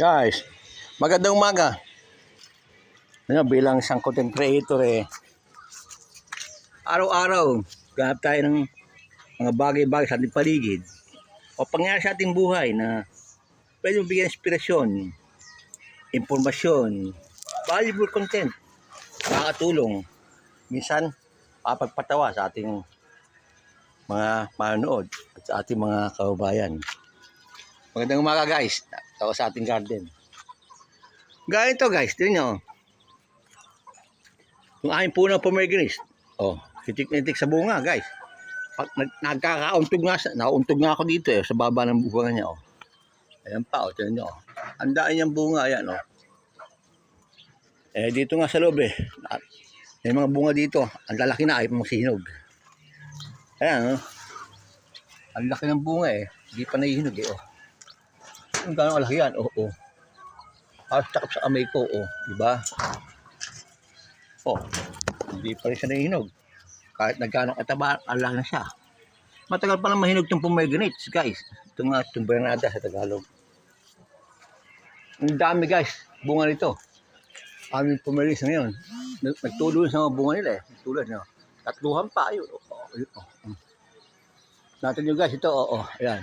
Guys, magandang umaga. Bilang isang content creator araw-araw ganap tayo ng mga bagay-bagay sa ating paligid o pangyayari sa ating buhay na pwede mong bigyan inspirasyon, impormasyon, valuable content, makakatulong, minsan papagpatawa sa ating mga manonood at sa ating mga kababayan. Magandang umaga guys, ako sa ating garden. Ganito guys, tingnan nyo. Yung aking puno pomegranate. Titik-titik sa bunga guys. Nagkakauntog nga ako dito sa baba ng bunga niya. Ayan pa, tingnan nyo. Ang daan niyang bunga, ayan dito nga sa loob may mga bunga dito. Ang lalaki na ay masihinog. Ayan ang laki ng bunga hindi pa nahihinog Ang gano'ng kalaki yan, Halos takap sa amay ko, diba? Hindi pa rin siya nahihinog. Kahit nagkano kataba, ala na siya. Matagal pa lang mahinog itong pomegranates, guys. Ito nga, itong Bernarda sa Tagalog. Ang dami, guys, bunga nito. Aming pomegranates ngayon. Nagtuloy sa mga bunga nila Tulad, tatluhan pa, ayun. Natin nyo, guys, ito, ayan.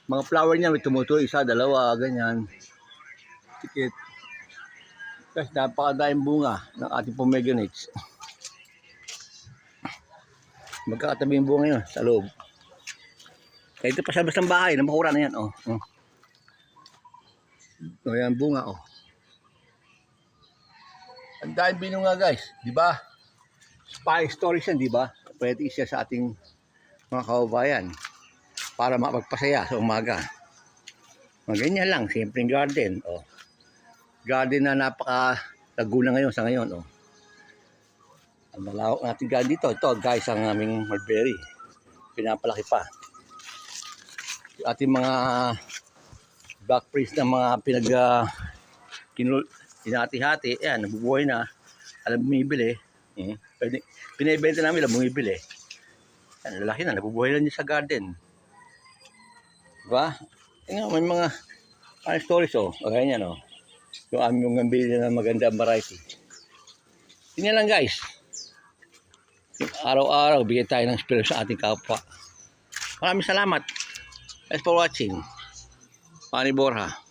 Mga flower niya, may tumutuloy, isa, dalawa, ganyan. Tikit. Guys, napakadaming bunga ng ating pomegranates. Magkakatabi yung bunga yun sa loob. Ito pa sa labas ng bahay, namakura na yan, Ayan, bunga, Ang daming binunga, guys, di ba? Spy stories yan, di ba? Pwede siya sa ating mga kababayan para mapagpasaya sa umaga. Ganyan lang, simpleng garden, Garden na napaka-laguna ngayon sa ngayon, Ang malawak natin garden dito. Ito, guys, ang aming mulberry. Pinapalaki pa. Yung ating mga black prince na mga hinati-hati, nabubuhay na. Alam, bumibili. Pinibenta namin, alam, bumibili. Lalaki na, nabubuhay lang niya sa garden. Diba? May mga stories, ganyan, yung aming ngambili na magandang variety. Yun lang, guys. Araw-araw, bigyan tayo ng inspirasyon sa ating kapwa. Maraming salamat. Thanks for watching. Manny Borja.